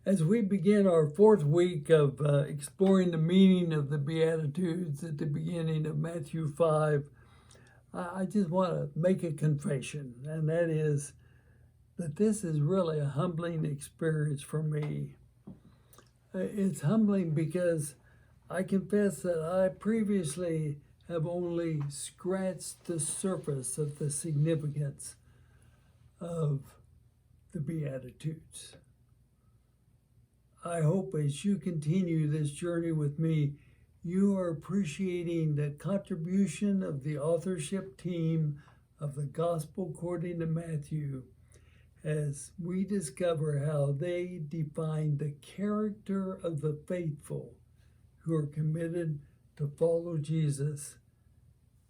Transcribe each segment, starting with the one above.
As we begin our fourth week of exploring the meaning of the Beatitudes at the beginning of Matthew 5, I just want to make a confession, and that is that this is really a humbling experience for me. It's humbling because I confess that I previously have only scratched the surface of the significance of the Beatitudes. I hope as you continue this journey with me, you are appreciating the contribution of the authorship team of the Gospel according to Matthew as we discover how they define the character of the faithful who are committed to follow Jesus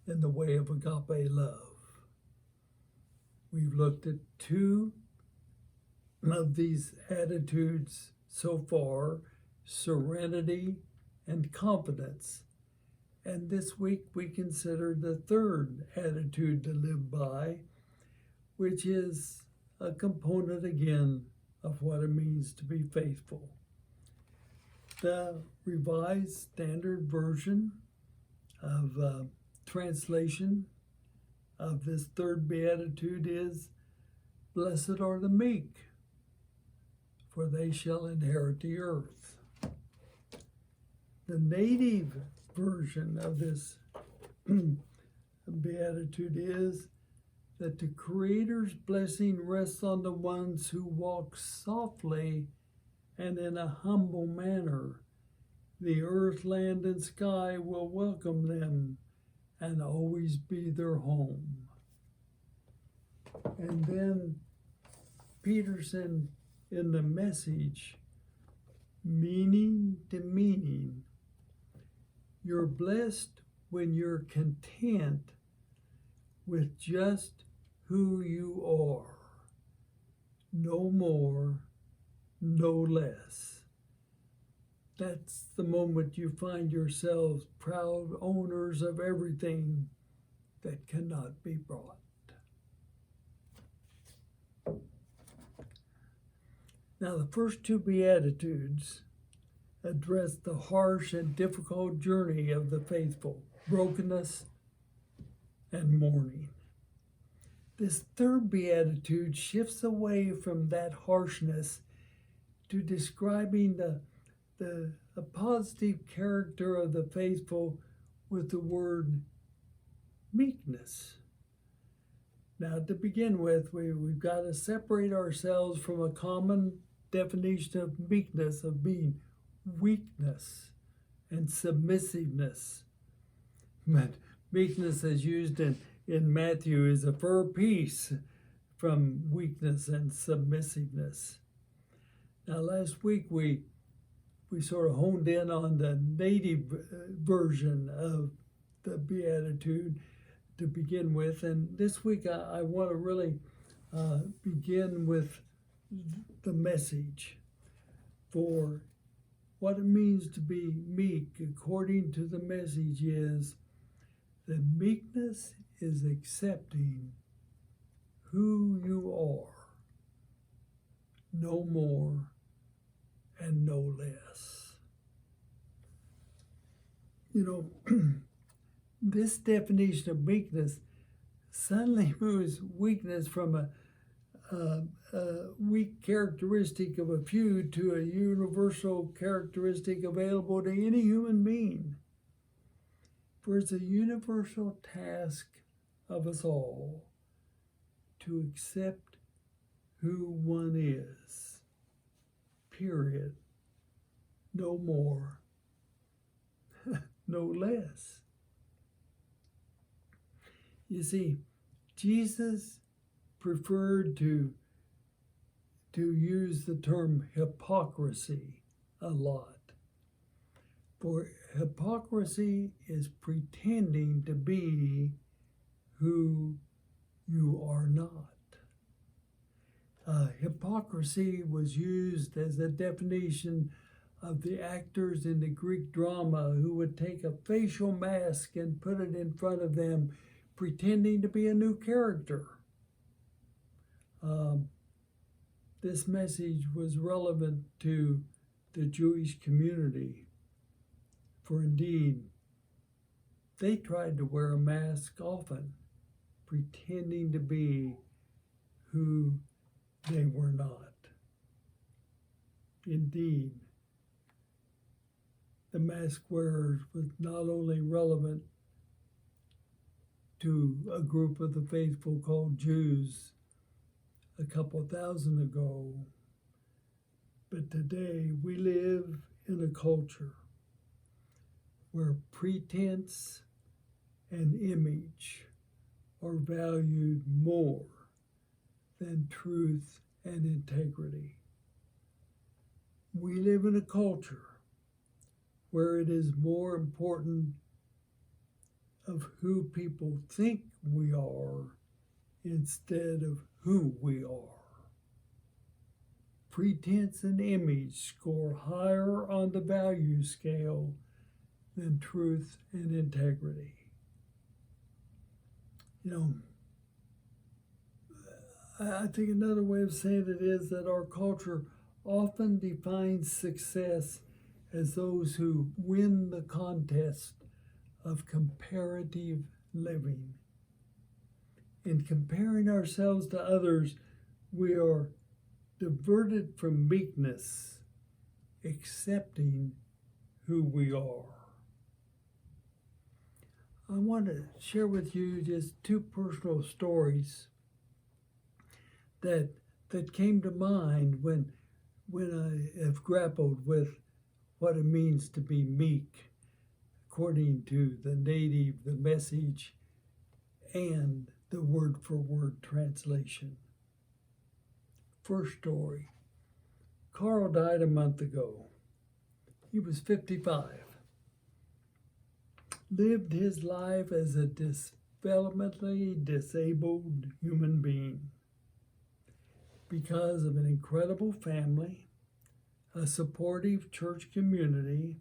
in the way of agape love. We've looked at two of these attitudes so far: serenity and confidence. And this week we consider the third attitude to live by, which is a component again of what it means to be faithful. The Revised Standard Version of translation of this third beatitude is, "Blessed are the meek, for they shall inherit the earth." The native version of this beatitude is that the Creator's blessing rests on the ones who walk softly and in a humble manner. The earth, land, and sky will welcome them and always be their home. And then Peterson, in the Message, meaning to meaning, you're blessed when you're content with just who you are, no more, no less. That's the moment you find yourselves proud owners of everything that cannot be bought. Now, the first two Beatitudes address the harsh and difficult journey of the faithful, brokenness and mourning. This third Beatitude shifts away from that harshness to describing the positive character of the faithful with the word meekness. Now, to begin with, we've got to separate ourselves from a common definition of meekness of being weakness and submissiveness. But meekness, as used in Matthew, is a far piece from weakness and submissiveness. Now, last week we sort of honed in on the native version of the Beatitude to begin with, and this week I want to really begin with the Message. For what it means to be meek, according to the Message, is that meekness is accepting who you are, no more and no less. You know, this definition of meekness suddenly moves weakness from a weak characteristic of a few to a universal characteristic available to any human being. For it's a universal task of us all to accept who one is, period, no more, no less. You see, Jesus preferred to use the term hypocrisy a lot. For hypocrisy is pretending to be who you are not. Hypocrisy was used as a definition of the actors in the Greek drama who would take a facial mask and put it in front of them, pretending to be a new character. this message was relevant to the Jewish community, for indeed, they tried to wear a mask often, pretending to be who they were not. Indeed, the mask wearers was not only relevant to a group of the faithful called Jews a couple thousand ago, but today we live in a culture where pretense and image are valued more than truth and integrity. We live in a culture where it is more important of who people think we are instead of who we are. Pretense and image score higher on the value scale than truth and integrity. I think another way of saying it is that our culture often defines success as those who win the contest of comparative living. In comparing ourselves to others, we are diverted from meekness, accepting who we are. I want to share with you just two personal stories that came to mind when I have grappled with what it means to be meek, according to the native, the Message, and the word-for-word translation. First story. Carl died a month ago. He was 55. Lived his life as a developmentally disabled human being. Because of an incredible family, a supportive church community,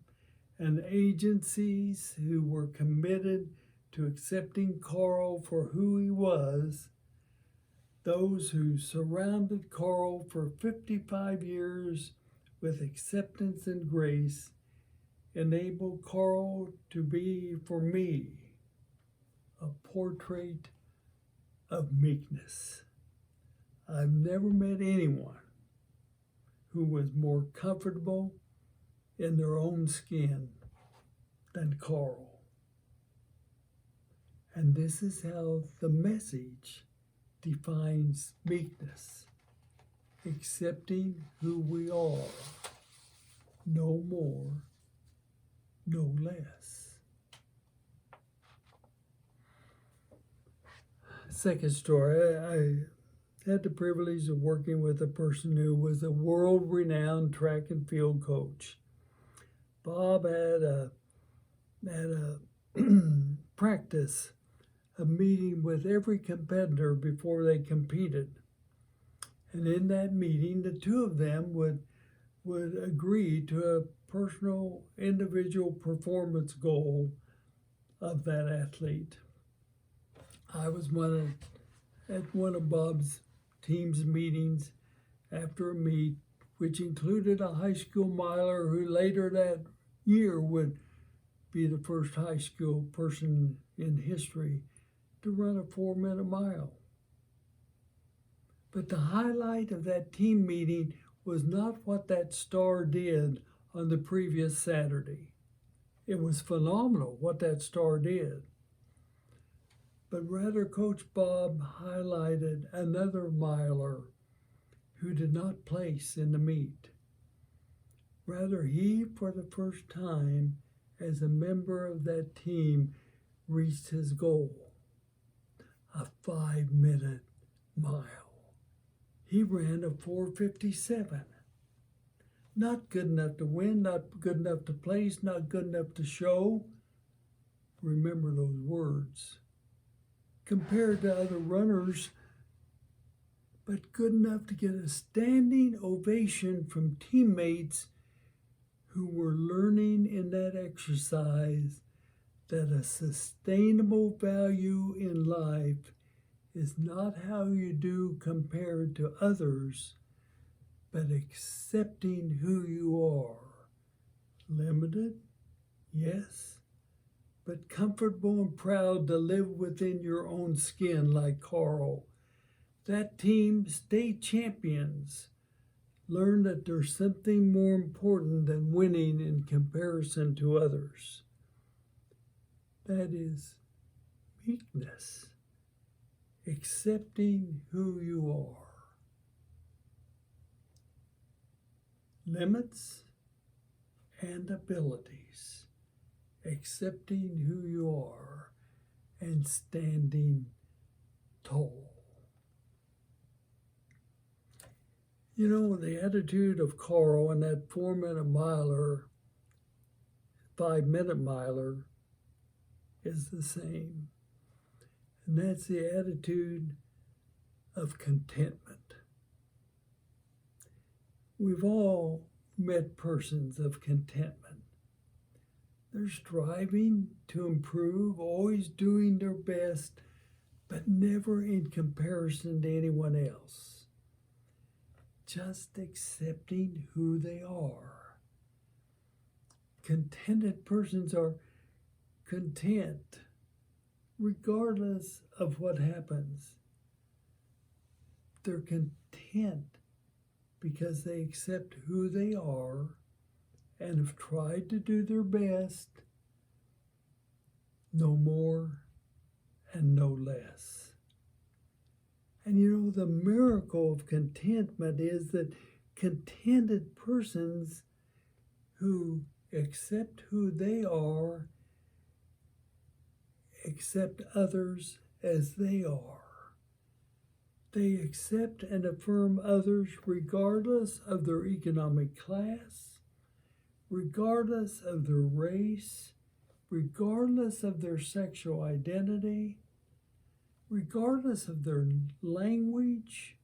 and agencies who were committed to accepting Carl for who he was, those who surrounded Carl for 55 years with acceptance and grace enabled Carl to be, for me, a portrait of meekness. I've never met anyone who was more comfortable in their own skin than Carl. And this is how the Message defines meekness: accepting who we are, no more, no less. Second story, I had the privilege of working with a person who was a world-renowned track and field coach. Bob had a practice, a meeting with every competitor before they competed. And in that meeting, the two of them would agree to a personal, individual performance goal of that athlete. I was at one of Bob's team's meetings after a meet, which included a high school miler who later that year would be the first high school person in history to run a 4-minute mile. But the highlight of that team meeting was not what that star did on the previous Saturday. It was phenomenal what that star did. But rather, Coach Bob highlighted another miler who did not place in the meet. Rather, he, for the first time as a member of that team, reached his goal, a 5-minute mile. He ran a 4:57. Not good enough to win, not good enough to place, not good enough to show. Remember those words. Compared to other runners, but good enough to get a standing ovation from teammates who were learning in that exercise that a sustainable value in life is not how you do compared to others, but accepting who you are. Limited, yes, but comfortable and proud to live within your own skin like Carl. That team, state champions, learn that there's something more important than winning in comparison to others. That is meekness, accepting who you are. Limits and abilities, accepting who you are and standing tall. You know, the attitude of Carl and that 4-minute miler, 5-minute miler, is the same. And that's the attitude of contentment. We've all met persons of contentment. They're striving to improve, always doing their best, but never in comparison to anyone else. Just accepting who they are. Contented persons are content regardless of what happens. They're content because they accept who they are and have tried to do their best, no more and no less. And you know, the miracle of contentment is that contented persons who accept who they are accept others as they are. They accept and affirm others regardless of their economic class, regardless of their race, regardless of their sexual identity, regardless of their language,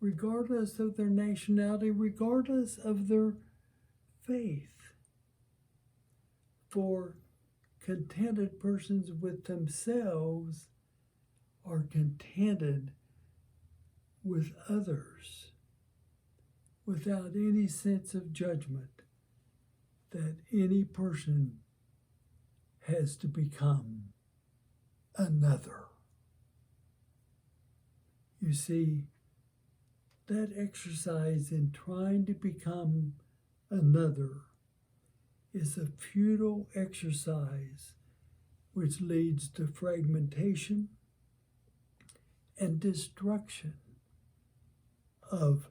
regardless of their nationality, regardless of their faith. For contented persons with themselves are contented with others without any sense of judgment that any person has to become another. You see, that exercise in trying to become another is a futile exercise which leads to fragmentation and destruction of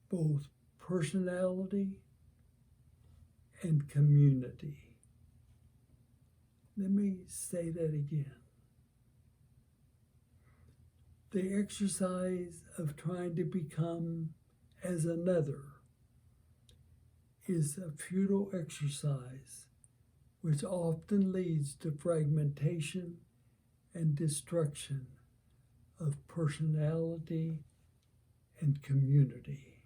both personality and community. Let me say that again. The exercise of trying to become as another is a futile exercise which often leads to fragmentation and destruction of personality and community.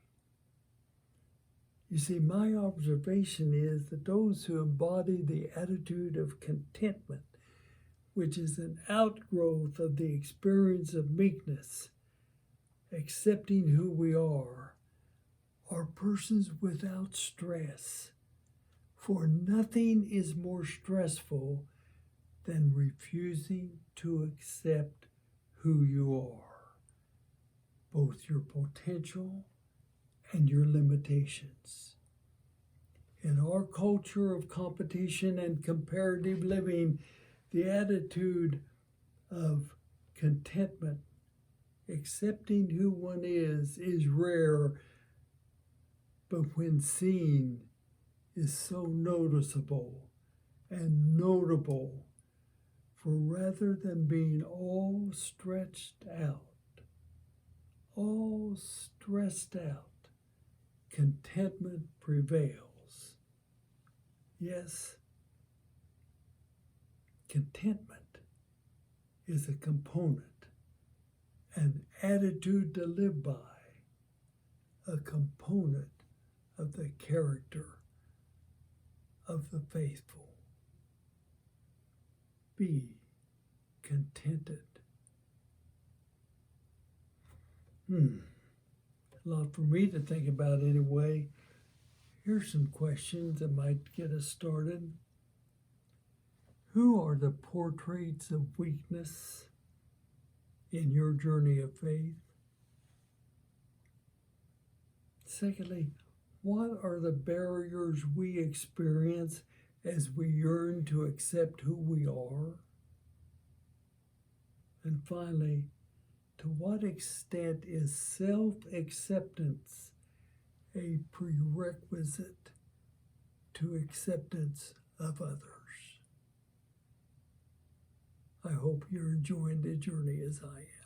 You see, my observation is that those who embody the attitude of contentment, which is an outgrowth of the experience of meekness, accepting who we are persons without stress. For nothing is more stressful than refusing to accept who you are, both your potential and your limitations. In our culture of competition and comparative living, the attitude of contentment, accepting who one is rare, but when seen, is so noticeable and notable. For rather than being all stretched out, all stressed out, contentment prevails. Yes, contentment is a component, an attitude to live by, a component of the character of the faithful. Be contented. A lot for me to think about anyway. Here's some questions that might get us started. Who are the portraits of weakness in your journey of faith? Secondly, what are the barriers we experience as we yearn to accept who we are? And finally, to what extent is self-acceptance a prerequisite to acceptance of others? I hope you're enjoying the journey as I am.